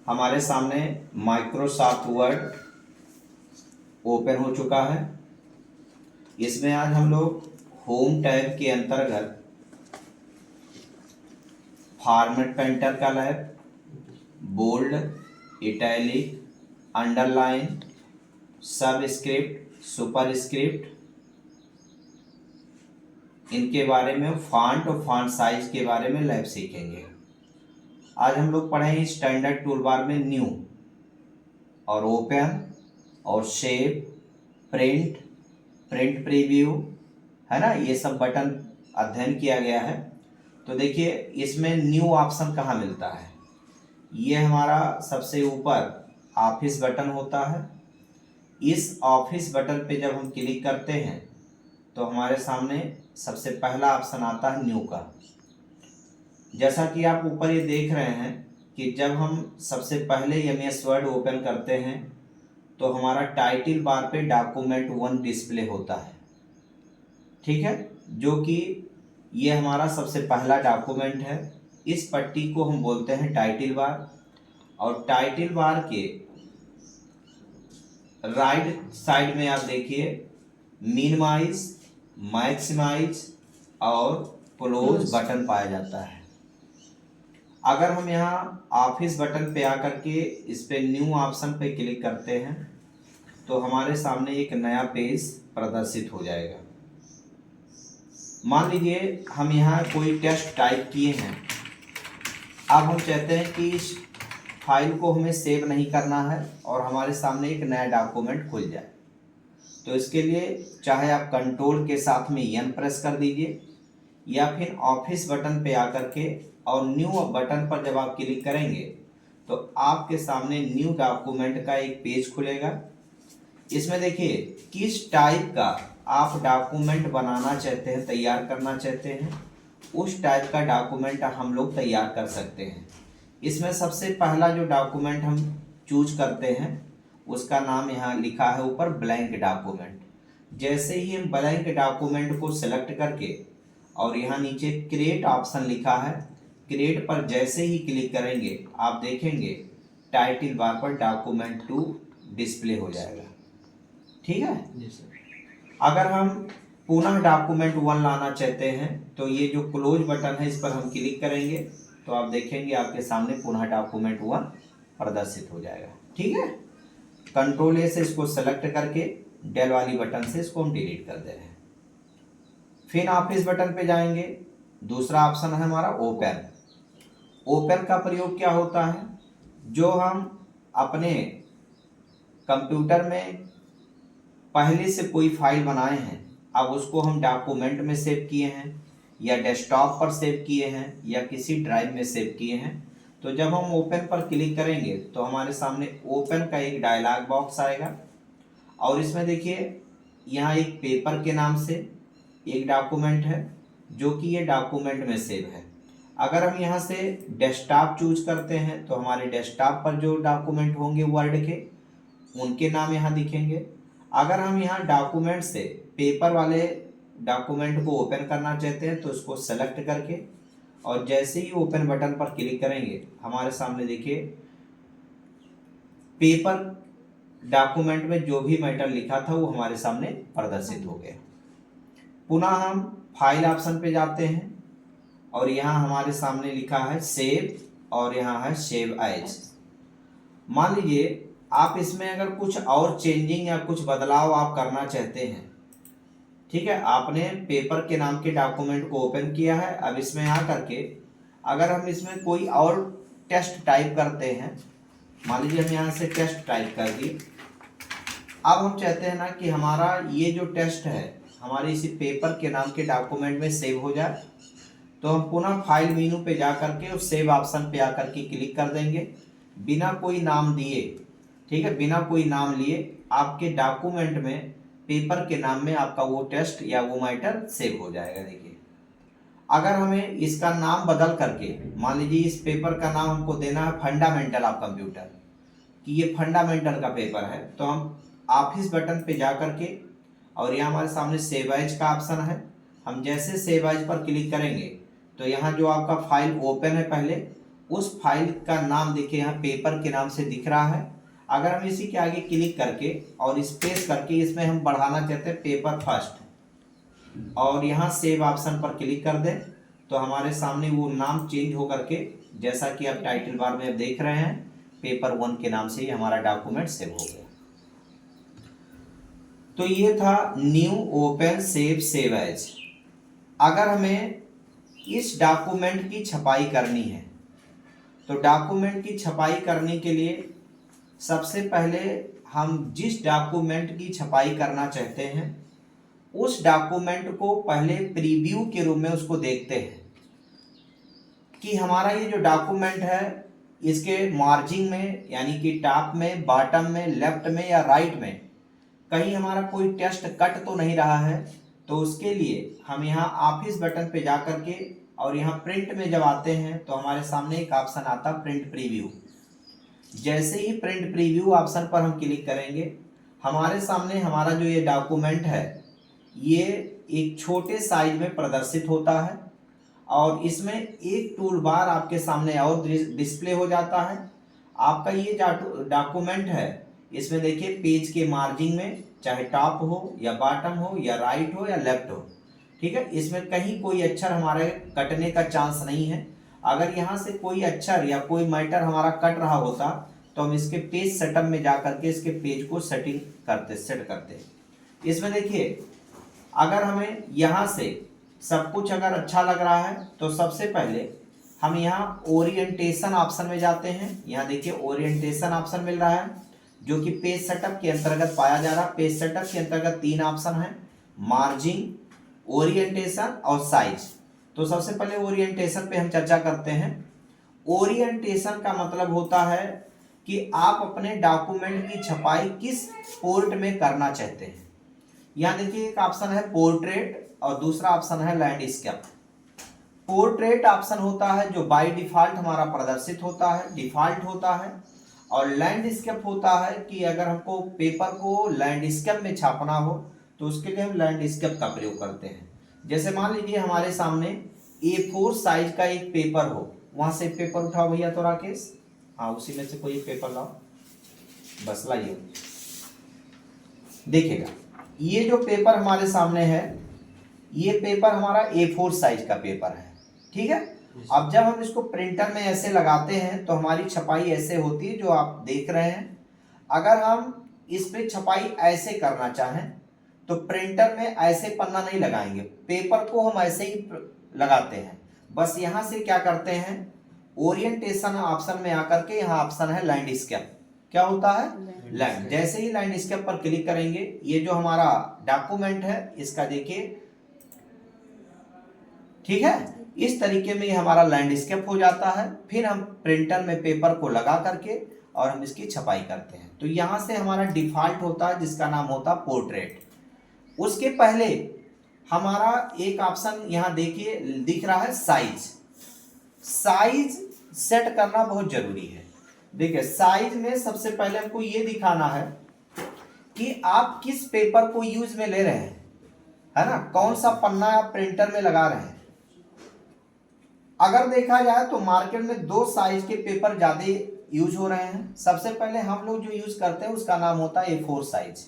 हमारे सामने Microsoft word open हो चुका है। इसमें आज हम लोग होम टैब के अंतर्गत फॉर्मेट पेंटर का लैब, bold, italic, underline, subscript, superscript, इनके बारे में फॉन्ट और फॉन्ट साइज के बारे में लैब सीखेंगे। आज हम लोग पढ़ेंगे स्टैंडर्ड टूल बार में न्यू और ओपन और शेप, प्रिंट, प्रिंट प्रीव्यू, है ना, ये सब बटन अध्ययन किया गया है। तो देखिए इसमें न्यू ऑप्शन कहाँ मिलता है। ये हमारा सबसे ऊपर ऑफिस बटन होता है। इस ऑफिस बटन पे जब हम क्लिक करते हैं तो हमारे सामने सबसे पहला ऑप्शन आता है न्यू का। जैसा कि आप ऊपर ये देख रहे हैं कि जब हम सबसे पहले एमएस वर्ड ओपन करते हैं तो हमारा टाइटल बार पे डॉक्यूमेंट 1 डिस्प्ले होता है, ठीक है, जो कि ये हमारा सबसे पहला डॉक्यूमेंट है। इस पट्टी को हम बोलते हैं टाइटल बार। और टाइटल बार के राइट साइड में आप देखिए मिनिमाइज, मैक्सिमाइज और क्लोज बटन पाया जाता है। अगर हम यहाँ ऑफिस बटन पे आकर के इस पे न्यू ऑप्शन पे क्लिक करते हैं तो हमारे सामने एक नया पेज प्रदर्शित हो जाएगा। मान लीजिए हम यहाँ कोई टेक्स्ट टाइप किए हैं। अब हम चाहते हैं कि इस फाइल को हमें सेव नहीं करना है और हमारे सामने एक नया डॉक्यूमेंट खुल जाए। तो इसके लिए चाहे आप कंट्रोल के साथ में एन प्रेस कर दीजिए या फिर ऑफिस बटन पे आकर के और न्यू बटन पर जब आप क्लिक करेंगे तो आपके सामने न्यू डॉक्यूमेंट का एक पेज खुलेगा। इसमें देखिए किस टाइप का आप डॉक्यूमेंट बनाना चाहते हैं, तैयार करना चाहते हैं, उस टाइप का डॉक्यूमेंट हम लोग तैयार कर सकते हैं। इसमें सबसे पहला जो डॉक्यूमेंट हम चूज करते हैं उसका नाम यहाँ लिखा है ऊपर ब्लैंक डॉक्यूमेंट। जैसे ही हम ब्लैंक डॉक्यूमेंट को सिलेक्ट करके और यहाँ नीचे क्रिएट ऑप्शन लिखा है, क्रिएट पर जैसे ही क्लिक करेंगे आप देखेंगे टाइटल बार पर डॉक्यूमेंट 2 डिस्प्ले हो जाएगा, ठीक है जी सर। अगर हम पुनः डॉक्यूमेंट 1 लाना चाहते हैं तो ये जो क्लोज बटन है इस पर हम क्लिक करेंगे तो आप देखेंगे आपके सामने पुनः डॉक्यूमेंट 1 प्रदर्शित हो जाएगा, ठीक है। कंट्रोल ए से इसको सेलेक्ट करके डेल वाली बटन से इसको हम डिलीट कर दे रहे हैं। फिर ऑफिस बटन पे जाएंगे। दूसरा ऑप्शन है हमारा ओपन। ओपन का प्रयोग क्या होता है, जो हम अपने कंप्यूटर में पहले से कोई फाइल बनाए हैं, अब उसको हम डॉक्यूमेंट में सेव किए हैं या डेस्कटॉप पर सेव किए हैं या किसी ड्राइव में सेव किए हैं, तो जब हम ओपन पर क्लिक करेंगे तो हमारे सामने ओपन का एक डायलॉग बॉक्स आएगा और इसमें देखिए यहाँ एक पेपर के नाम से एक डॉक्यूमेंट है जो कि ये डॉक्यूमेंट में सेव है। अगर हम यहाँ से डेस्कटॉप चूज करते हैं तो हमारे डेस्कटॉप पर जो डॉक्यूमेंट होंगे वर्ड के, उनके नाम यहाँ दिखेंगे। अगर हम यहाँ डॉक्यूमेंट से पेपर वाले डॉक्यूमेंट को ओपन करना चाहते हैं तो उसको सेलेक्ट करके और जैसे ही ओपन बटन पर क्लिक करेंगे हमारे सामने देखिए पेपर डॉक्यूमेंट में जो भी मैटर लिखा था वो हमारे सामने प्रदर्शित हो गया। पुनः हम फाइल ऑप्शन पे जाते हैं और यहाँ हमारे सामने लिखा है सेव और यहाँ है सेव एज। मान लीजिए आप इसमें अगर कुछ और चेंजिंग या कुछ बदलाव आप करना चाहते हैं, ठीक है, आपने पेपर के नाम के डॉक्यूमेंट को ओपन किया है। अब इसमें आ करके अगर हम इसमें कोई और टेक्स्ट टाइप करते हैं, मान लीजिए हम यहाँ से टेक्स्ट टाइप कर दिए। अब हम चाहते हैं ना कि हमारा ये जो टेक्स्ट है हमारे इसी पेपर के नाम के डॉक्यूमेंट में सेव हो जाए, तो हम पुनः फाइल मेनू पे जा करके उस सेव ऑप्शन पे आकर के क्लिक कर देंगे बिना कोई नाम दिए, ठीक है, बिना कोई नाम लिए आपके डॉक्यूमेंट में पेपर के नाम में आपका वो टेक्स्ट या वो मैटर सेव हो जाएगा। देखिए अगर हमें इसका नाम बदल करके, मान लीजिए इस पेपर का नाम हमको देना है फंडामेंटल ऑफ कंप्यूटर, कि ये फंडामेंटल का पेपर है, तो हम ऑफिस बटन पे जा करके और यहाँ हमारे सामने सेव एज का ऑप्शन है, हम जैसे सेव एज पर क्लिक करेंगे तो यहाँ जो आपका फाइल ओपन है पहले उस फाइल का नाम देखिए यहाँ पेपर के नाम से दिख रहा है। अगर हम इसी के आगे क्लिक करके और स्पेस करके इसमें हम बढ़ाना चाहते हैं पेपर फर्स्ट और यहाँ सेव ऑप्शन पर क्लिक कर दें तो हमारे सामने वो नाम चेंज हो करके, जैसा कि आप टाइटल बार में अब देख रहे हैं, पेपर 1 के नाम से ही हमारा डॉक्यूमेंट सेव हो गया। तो ये था न्यू ओपन सेव एज। अगर हमें इस डॉक्यूमेंट की छपाई करनी है तो डॉक्यूमेंट की छपाई करने के लिए सबसे पहले हम जिस डॉक्यूमेंट की छपाई करना चाहते हैं उस डॉक्यूमेंट को पहले प्रीव्यू के रूप में उसको देखते हैं कि हमारा ये जो डॉक्यूमेंट है इसके मार्जिन में, यानी कि टॉप में, बॉटम में, लेफ्ट में या राइट में कहीं हमारा कोई टेक्स्ट कट तो नहीं रहा है। तो उसके लिए हम यहाँ ऑफिस बटन पे जा करके और यहाँ प्रिंट में जब आते हैं तो हमारे सामने एक ऑप्शन आता है प्रिंट प्रीव्यू। जैसे ही प्रिंट प्रीव्यू ऑप्शन पर हम क्लिक करेंगे हमारे सामने हमारा जो ये डॉक्यूमेंट है ये एक छोटे साइज में प्रदर्शित होता है और इसमें एक टूल बार आपके सामने और डिस्प्ले हो जाता है। आपका ये डॉक्यूमेंट है, इसमें देखिए पेज के मार्जिन में चाहे टॉप हो या बॉटम हो या राइट हो या लेफ्ट हो, ठीक है, इसमें कहीं कोई अक्षर हमारे कटने का चांस नहीं है। अगर यहाँ से कोई अक्षर या कोई मैटर हमारा कट रहा होता तो हम इसके पेज सेटअप में जा करके इसके पेज को सेट करते। इसमें देखिए अगर हमें यहाँ से सब कुछ अगर अच्छा लग रहा है तो सबसे पहले हम यहाँ ओरिएंटेशन ऑप्शन में जाते हैं। यहाँ देखिए ओरिएंटेशन ऑप्शन मिल रहा है जो कि पेज सेटअप के अंतर्गत पाया जा रहा है। पेज सेटअप के अंतर्गत 3 ऑप्शन है, मार्जिन, ओरिएंटेशन और साइज। तो सबसे पहले ओरिएंटेशन पे हम चर्चा करते हैं। ओरिएंटेशन का मतलब होता है कि आप अपने डॉक्यूमेंट की छपाई किस पोर्ट में करना चाहते हैं। यहाँ देखिए एक ऑप्शन है पोर्ट्रेट और दूसरा ऑप्शन है लैंडस्केप। पोर्ट्रेट ऑप्शन होता है जो बाय डिफॉल्ट हमारा प्रदर्शित होता है, डिफॉल्ट होता है, और लैंडस्केप होता है कि अगर हमको पेपर को लैंडस्केप में छापना हो तो उसके लिए हम लैंडस्केप का प्रयोग करते हैं। जैसे मान लीजिए हमारे सामने A4 साइज का एक पेपर हो, वहां से पेपर उठाओ भैया तो राकेश, हाँ उसी में से कोई एक पेपर लाओ, बस लाइए। देखिएगा ये जो पेपर हमारे सामने है ये पेपर हमारा A4 साइज का पेपर है, ठीक है। अब जब हम इसको प्रिंटर में ऐसे लगाते हैं तो हमारी छपाई ऐसे होती है जो आप देख रहे हैं। अगर हम इस पे छपाई ऐसे करना चाहें तो प्रिंटर में ऐसे पन्ना नहीं लगाएंगे, पेपर को हम ऐसे ही लगाते हैं। बस यहाँ से क्या करते हैं, ओरिएंटेशन ऑप्शन में आकर के यहाँ ऑप्शन है लैंडस्केप। क्या होता है, लैंड। जैसे ही लैंडस्केप पर क्लिक करेंगे ये जो हमारा डॉक्यूमेंट है इसका देखिए, ठीक है, इस तरीके में ये हमारा लैंडस्केप हो जाता है। फिर हम प्रिंटर में पेपर को लगा करके और हम इसकी छपाई करते हैं। तो यहाँ से हमारा डिफॉल्ट होता है जिसका नाम होता है पोर्ट्रेट। उसके पहले हमारा एक ऑप्शन यहाँ देखिए दिख रहा है साइज। साइज सेट करना बहुत जरूरी है। देखिए साइज में सबसे पहले हमको ये दिखाना है कि आप किस पेपर को यूज में ले रहे हैं, है ना, कौन सा पन्ना आप प्रिंटर में लगा रहे हैं। अगर देखा जाए तो मार्केट में 2 साइज के पेपर ज्यादा यूज हो रहे हैं। सबसे पहले हम लोग जो यूज करते हैं उसका नाम होता है A4 साइज,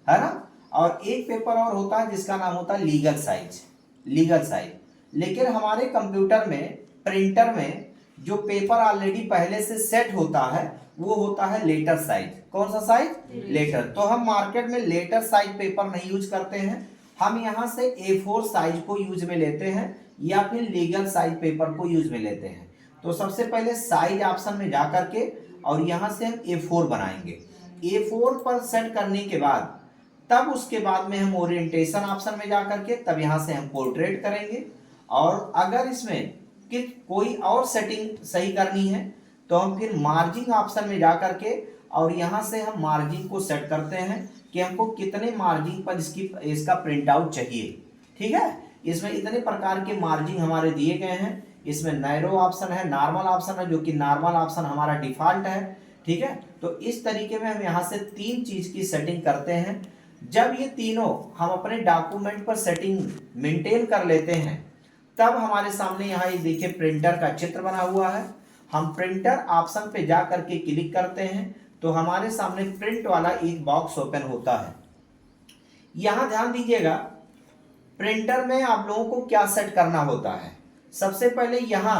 है ना, और एक पेपर और होता है जिसका नाम होता है लीगल साइज। लेकिन हमारे कंप्यूटर में, प्रिंटर में जो पेपर ऑलरेडी पहले से सेट होता है वो होता है लेटर साइज। कौन सा साइज, लेटर। तो हम मार्केट में लेटर साइज पेपर नहीं यूज करते हैं, हम यहाँ से A4 साइज को यूज में लेते हैं या फिर लीगल साइज पेपर को यूज में लेते हैं। तो सबसे पहले साइज ऑप्शन में जा करके और यहाँ से हम A4 बनाएंगे। A4 पर सेट करने के बाद तब उसके बाद में हम ओरिएंटेशन ऑप्शन में जा करके तब यहाँ से हम पोर्ट्रेट करेंगे। और अगर इसमें कि कोई और सेटिंग सही करनी है तो हम फिर मार्जिन ऑप्शन में जा करके और यहाँ से हम मार्जिन को सेट करते हैं कि हमको कितने मार्जिन पर इसका प्रिंट आउट चाहिए, ठीक है। इसमें इतने प्रकार के मार्जिन हमारे दिए गए हैं। इसमें नैरो ऑप्शन है, नॉर्मल ऑप्शन है, जो कि नॉर्मल ऑप्शन हमारा डिफॉल्ट है, ठीक है। तो इस तरीके में हम यहाँ से 3 चीज की सेटिंग करते हैं। जब ये तीनों हम अपने डॉक्यूमेंट पर सेटिंग मेंटेन कर लेते हैं तब हमारे सामने यहाँ ये देखिए प्रिंटर का चित्र बना हुआ है। हम प्रिंटर ऑप्शन पे जा करके क्लिक करते हैं तो हमारे सामने प्रिंट वाला एक बॉक्स ओपन होता है। यहां ध्यान दीजिएगा, प्रिंटर में आप लोगों को क्या सेट करना होता है। सबसे पहले यहां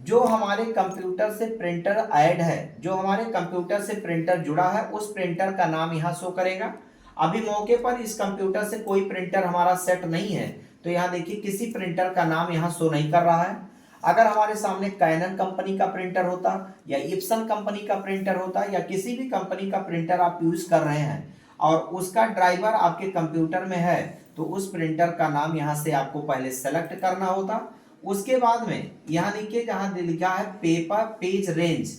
जो हमारे कंप्यूटर से प्रिंटर ऐड है, जो हमारे कंप्यूटर से प्रिंटर जुड़ा है, उस प्रिंटर का नाम यहां शो करेगा। अभी मौके पर इस कंप्यूटर से कोई प्रिंटर हमारा सेट नहीं है, तो यहां देखिए किसी प्रिंटर का नाम यहां शो नहीं कर रहा है। अगर हमारे सामने कैनन कंपनी का प्रिंटर होता या इप्सन कंपनी का प्रिंटर होता या किसी भी कंपनी का प्रिंटर आप यूज कर रहे हैं और उसका ड्राइवर आपके कंप्यूटर में है, तो उस प्रिंटर का नाम यहां से आपको पहले सेलेक्ट करना होता। उसके बाद में यहाँ नीचे जहां लिखा है paper page range,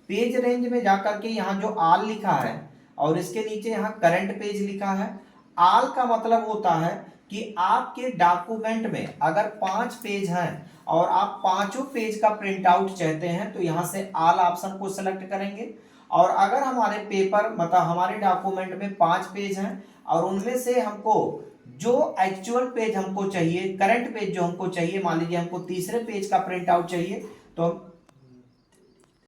page range में जाकर के यहाँ जो आल लिखा है और इसके नीचे यहाँ करंट पेज लिखा है। आल का मतलब होता है कि आपके डॉक्यूमेंट में अगर 5 पेज हैं और आप पांचों पेज का प्रिंट आउट चाहते हैं तो यहाँ से आल ऑप्शन को सिलेक्ट करेंगे। और अगर हमारे पेपर मतलब हमारे डॉक्यूमेंट में 5 पेज हैं और उनमें से हमको जो एक्चुअल पेज हमको चाहिए, करंट पेज जो हमको चाहिए, मान लीजिए हमको तीसरे पेज का प्रिंट आउट चाहिए, तो